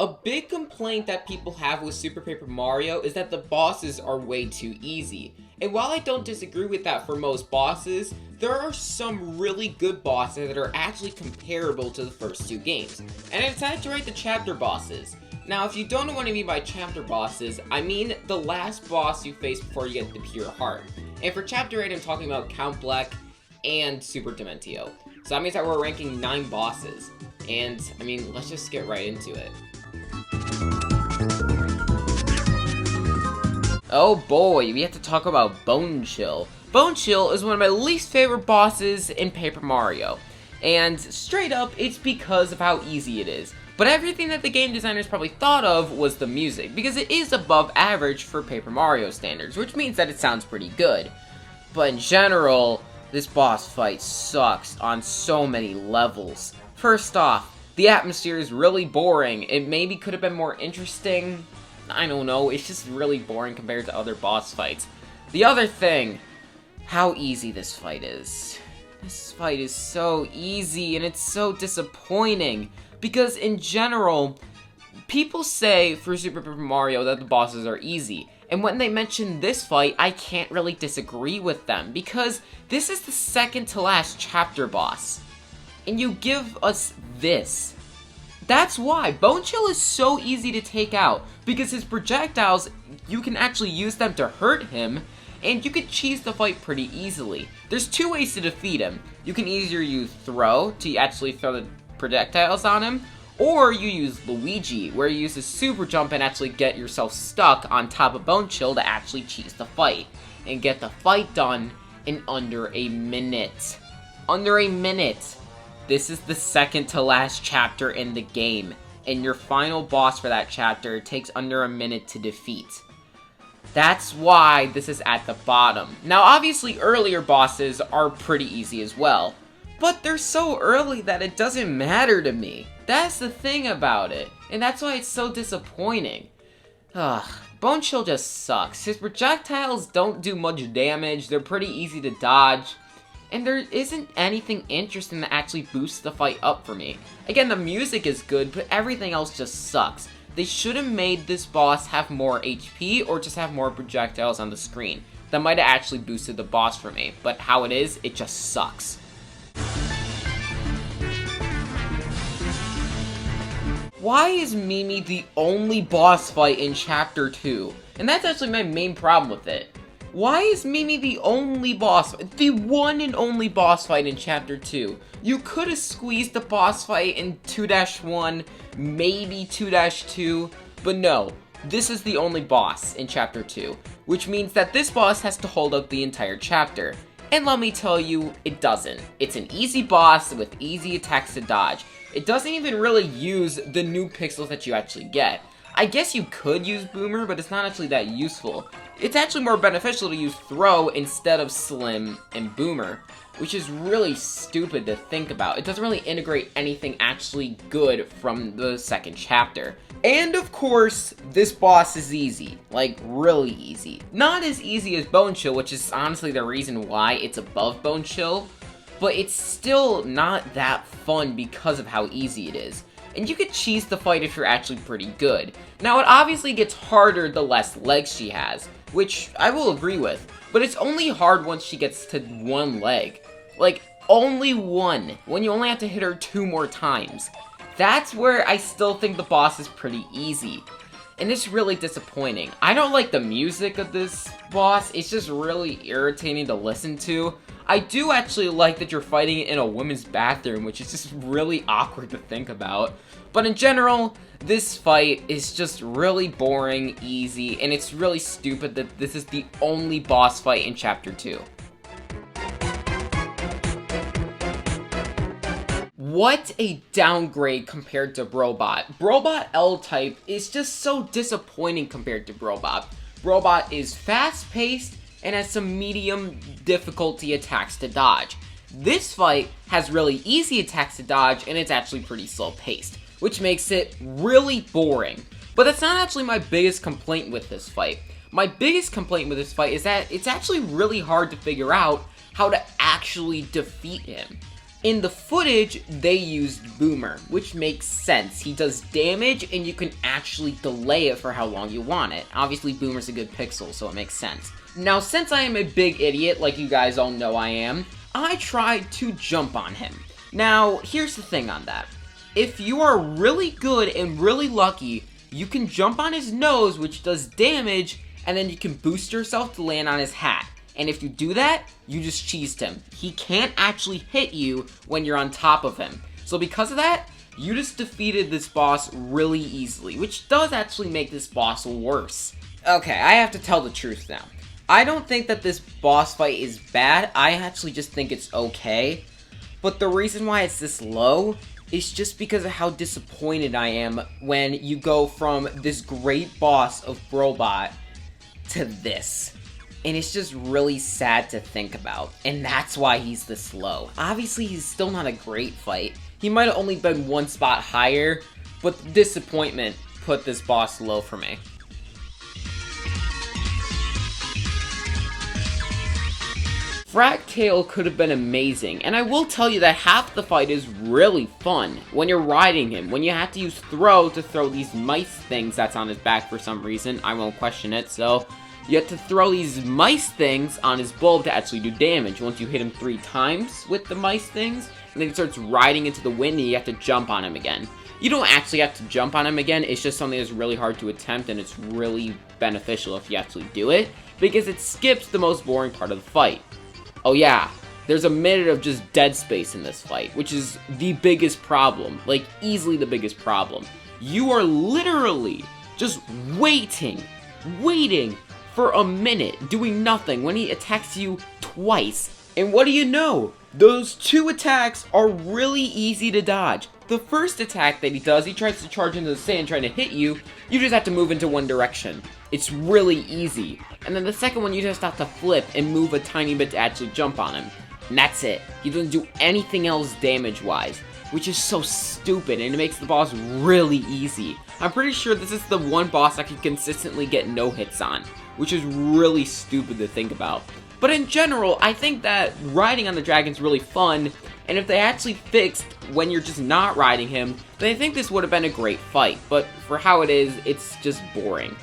A big complaint that people have with Super Paper Mario is that the bosses are way too easy. And while I don't disagree with that for most bosses, there are some really good bosses that are actually comparable to the first two games. And I decided to write the chapter bosses. Now, if you don't know what I mean by chapter bosses, I mean the last boss you face before you get the pure heart. And for chapter 8, I'm talking about Count Black and Super Dementio. So that means that we're ranking 9 bosses. And, I mean, let's just get right into it. Oh boy, we have to talk about Bone Chill. Bone Chill is one of my least favorite bosses in Paper Mario. And straight up, it's because of how easy it is. But everything that the game designers probably thought of was the music, because it is above average for Paper Mario standards, which means that it sounds pretty good. But in general, this boss fight sucks on so many levels. First off, the atmosphere is really boring. It maybe could have been more interesting. I don't know, it's just really boring compared to other boss fights. The other thing, how easy this fight is. This fight is so easy and it's so disappointing. Because in general, people say for Super Paper Mario that the bosses are easy. And when they mention this fight, I can't really disagree with them. Because this is the second to last chapter boss. And you give us this. That's why Bone Chill is so easy to take out, because his projectiles, you can actually use them to hurt him, and you can cheese the fight pretty easily. There's two ways to defeat him. You can either use Throw, to actually throw the projectiles on him, or you use Luigi, where you use a super jump and actually get yourself stuck on top of Bone Chill to actually cheese the fight, and get the fight done in under a minute. Under a minute! This is the second to last chapter in the game, and your final boss for that chapter takes under a minute to defeat. That's why this is at the bottom. Now obviously earlier bosses are pretty easy as well, but they're so early that it doesn't matter to me. That's the thing about it, and that's why it's so disappointing. Ugh, Bone Chill just sucks. His projectiles don't do much damage, they're pretty easy to dodge. And there isn't anything interesting that actually boosts the fight up for me. Again, the music is good, but everything else just sucks. They should have made this boss have more HP or just have more projectiles on the screen. That might have actually boosted the boss for me, but how it is, it just sucks. Why is Mimi the only boss fight in Chapter 2? And that's actually my main problem with it. Why is Mimi the only boss, the one and only boss fight in Chapter 2? You could have squeezed the boss fight in 2-1, maybe 2-2, but no, this is the only boss in Chapter 2, which means that this boss has to hold up the entire chapter. And let me tell you, it doesn't. It's an easy boss with easy attacks to dodge. It doesn't even really use the new pixels that you actually get. I guess you could use Boomer, but it's not actually that useful. It's actually more beneficial to use Throw instead of Slim and Boomer, which is really stupid to think about. It doesn't really integrate anything actually good from the second chapter. And of course, this boss is easy. Like, really easy. Not as easy as Bone Chill, which is honestly the reason why it's above Bone Chill, but it's still not that fun because of how easy it is. And you could cheese the fight if you're actually pretty good. Now, it obviously gets harder the less legs she has, which I will agree with, but it's only hard once she gets to one leg. Like, only one, when you only have to hit her 2 more times. That's where I still think the boss is pretty easy. And it's really disappointing. I don't like the music of this boss, it's just really irritating to listen to. I do actually like that you're fighting in a women's bathroom, which is just really awkward to think about. But in general, this fight is just really boring, easy, and it's really stupid that this is the only boss fight in Chapter 2. What a downgrade compared to Brobot. Brobot L-Type is just so disappointing compared to Brobot. Brobot is fast-paced and has some medium difficulty attacks to dodge. This fight has really easy attacks to dodge, and it's actually pretty slow-paced, which makes it really boring. But that's not actually my biggest complaint with this fight. My biggest complaint with this fight is that it's actually really hard to figure out how to actually defeat him. In the footage, they used Boomer, which makes sense. He does damage, and you can actually delay it for how long you want it. Obviously, Boomer's a good pixel, so it makes sense. Now, since I am a big idiot, like you guys all know I am, I tried to jump on him. Now, here's the thing on that. If you are really good and really lucky, you can jump on his nose, which does damage, and then you can boost yourself to land on his hat. And if you do that, you just cheesed him. He can't actually hit you when you're on top of him. So because of that, you just defeated this boss really easily, which does actually make this boss worse. Okay, I have to tell the truth now. I don't think that this boss fight is bad, I actually just think it's okay. But the reason why it's this low is just because of how disappointed I am when you go from this great boss of Brobot to this. And it's just really sad to think about, and that's why he's this low. Obviously, he's still not a great fight. He might have only been one spot higher, but the disappointment put this boss low for me. Fractale could have been amazing, and I will tell you that half the fight is really fun when you're riding him, when you have to use throw to throw these mice things that's on his back for some reason. I won't question it, so you have to throw these mice things on his bulb to actually do damage. Once you hit him 3 times with the mice things, and then he starts riding into the wind and you have to jump on him again. You don't actually have to jump on him again, it's just something that's really hard to attempt, and it's really beneficial if you actually do it, because it skips the most boring part of the fight. Oh yeah, there's a minute of just dead space in this fight, which is the biggest problem, like easily the biggest problem. You are literally just waiting for a minute, doing nothing when he attacks you twice. And what do you know? Those 2 attacks are really easy to dodge. The first attack that he does, he tries to charge into the sand trying to hit you. You just have to move into one direction. It's really easy. And then the second one, you just have to flip and move a tiny bit to actually jump on him. And that's it. He doesn't do anything else damage-wise, which is so stupid, and it makes the boss really easy. I'm pretty sure this is the one boss I can consistently get no hits on, which is really stupid to think about. But in general, I think that riding on the dragon's really fun, and if they actually fixed when you're just not riding him, then I think this would have been a great fight. But for how it is, it's just boring.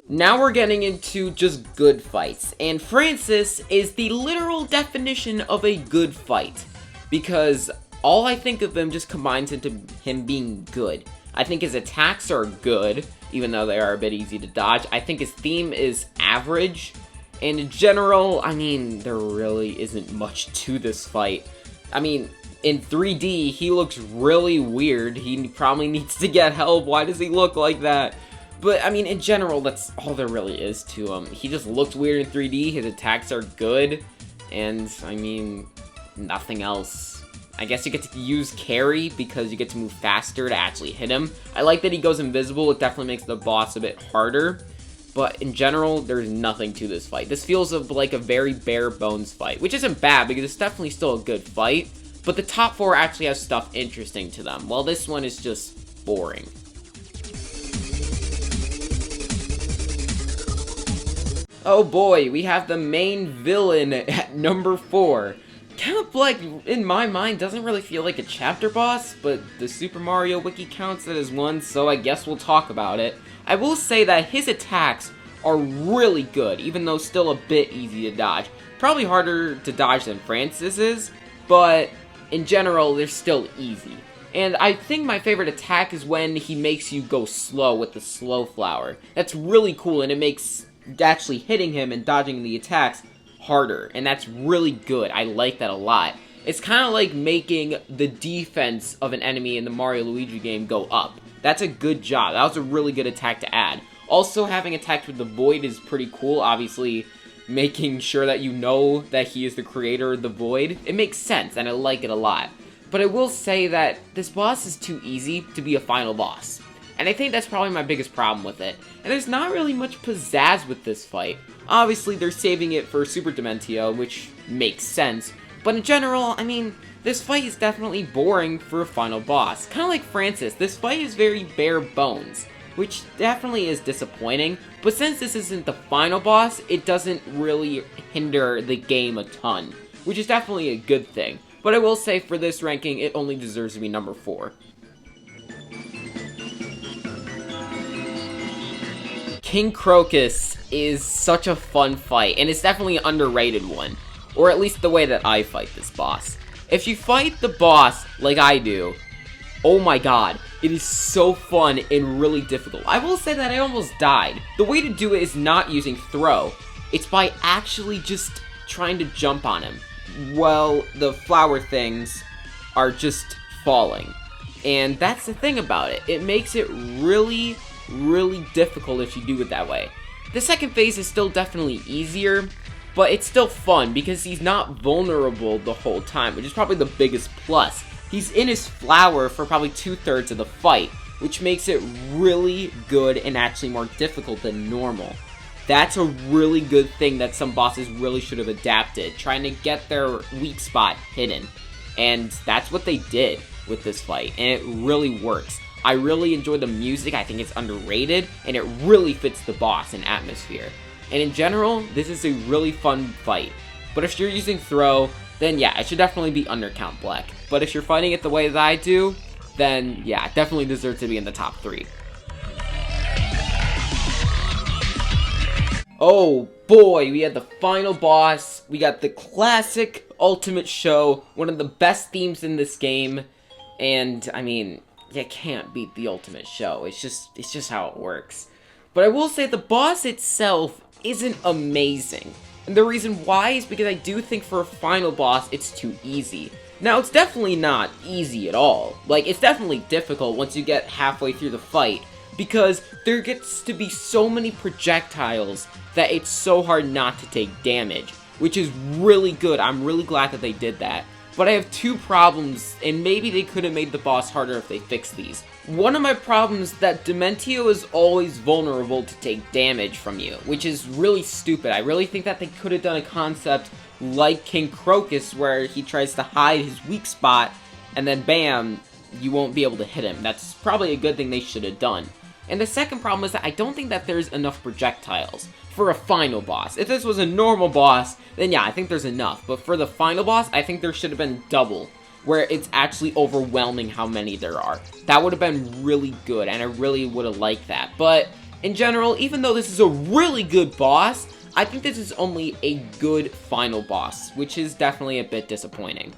Now we're getting into just good fights, and Francis is the literal definition of a good fight, because all I think of him just combines into him being good. I think his attacks are good, even though they are a bit easy to dodge. I think his theme is average, and in general, I mean, there really isn't much to this fight. I mean, in 3D, he looks really weird. He probably needs to get help. Why does he look like that? But, I mean, in general, that's all there really is to him. He just looks weird in 3D, his attacks are good, and, I mean, nothing else. I guess you get to use carry because you get to move faster to actually hit him. I like that he goes invisible, it definitely makes the boss a bit harder. But, in general, there's nothing to this fight. This feels like a very bare bones fight, which isn't bad because it's definitely still a good fight. But the top 4 actually have stuff interesting to them, while this one is just boring. Oh boy, we have the main villain at number 4. Kind of like, in my mind, doesn't really feel like a chapter boss, but the Super Mario Wiki counts it as one, so I guess we'll talk about it. I will say that his attacks are really good, even though still a bit easy to dodge. Probably harder to dodge than Francis is, but in general, they're still easy. And I think my favorite attack is when he makes you go slow with the slow flower. That's really cool, and it makes actually hitting him and dodging the attacks harder, and that's really good. I like that a lot. It's kind of like making the defense of an enemy in the Mario Luigi game go up. That's a good job. That was a really good attack to add. Also, having attacked with the Void is pretty cool. Obviously, making sure that you know that he is the creator of the Void. It makes sense, and I like it a lot. But I will say that this boss is too easy to be a final boss. And I think that's probably my biggest problem with it. And there's not really much pizzazz with this fight. Obviously, they're saving it for Super Dementio, which makes sense. But in general, I mean, this fight is definitely boring for a final boss. Kind of like Francis, this fight is very bare bones. which definitely is disappointing, but since this isn't the final boss, it doesn't really hinder the game a ton, which is definitely a good thing. But I will say for this ranking, it only deserves to be number 4. King Crocus is such a fun fight, and it's definitely an underrated one, or at least the way that I fight this boss. If you fight the boss like I do, oh my god, it is so fun and really difficult. I will say that I almost died. The way to do it is not using throw, it's by actually just trying to jump on him. Well, the flower things are just falling. And that's the thing about it. It makes it really, really difficult if you do it that way. The second phase is still definitely easier, but it's still fun because he's not vulnerable the whole time, which is probably the biggest plus. He's in his flower for probably 2/3 of the fight, which makes it really good and actually more difficult than normal. That's a really good thing that some bosses really should have adapted, trying to get their weak spot hidden. And that's what they did with this fight, and it really works. I really enjoy the music, I think it's underrated, and it really fits the boss and atmosphere. And in general, this is a really fun fight. But if you're using throw, then yeah, it should definitely be undercount black. But if you're fighting it the way that I do, then yeah, it definitely deserves to be in the top 3. Oh boy, we had the final boss. We got the classic ultimate show, one of the best themes in this game. And I mean, you can't beat the ultimate show. It's just how it works. But I will say the boss itself isn't amazing. And the reason why is because I do think for a final boss, it's too easy. Now, it's definitely not easy at all. Like, it's definitely difficult once you get halfway through the fight, because there gets to be so many projectiles that it's so hard not to take damage, which is really good. I'm really glad that they did that. But I have 2 problems, and maybe they could have made the boss harder if they fixed these. One of my problems is that Dementio is always vulnerable to take damage from you, which is really stupid. I really think that they could have done a concept like King Crocus, where he tries to hide his weak spot, and then bam, you won't be able to hit him. That's probably a good thing they should have done. And the second problem is that I don't think that there's enough projectiles for a final boss. If this was a normal boss, then yeah, I think there's enough. But for the final boss, I think there should have been double, where it's actually overwhelming how many there are. That would have been really good, and I really would have liked that. But in general, even though this is a really good boss, I think this is only a good final boss, which is definitely a bit disappointing.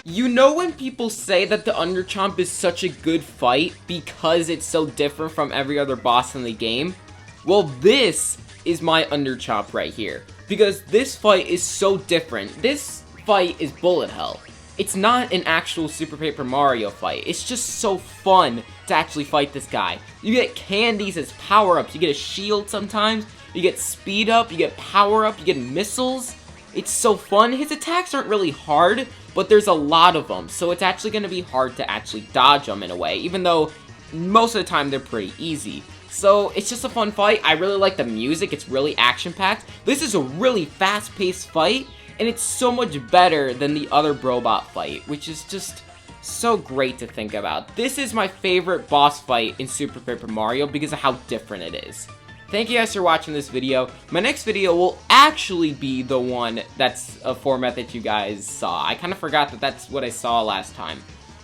You know when people say that the Underchomp is such a good fight because it's so different from every other boss in the game? Well, this is my Underchomp right here, because this fight is so different. This fight is bullet hell. It's not an actual Super Paper Mario fight. It's just so fun to actually fight this guy. You get candies as power-ups. You get a shield sometimes. You get speed up. You get power up. You get missiles. It's so fun. His attacks aren't really hard, but there's a lot of them. So it's actually going to be hard to actually dodge them in a way, even though most of the time they're pretty easy. So it's just a fun fight. I really like the music. It's really action-packed. This is a really fast-paced fight, and it's so much better than the other Brobot fight, which is just so great to think about. This is my favorite boss fight in Super Paper Mario because of how different it is. Thank you guys for watching this video. My next video will actually be the one that's a format that you guys saw. I kind of forgot that that's what I saw last time.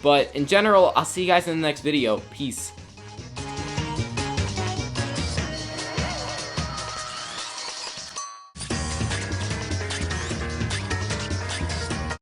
But in general, I'll see you guys in the next video. Peace.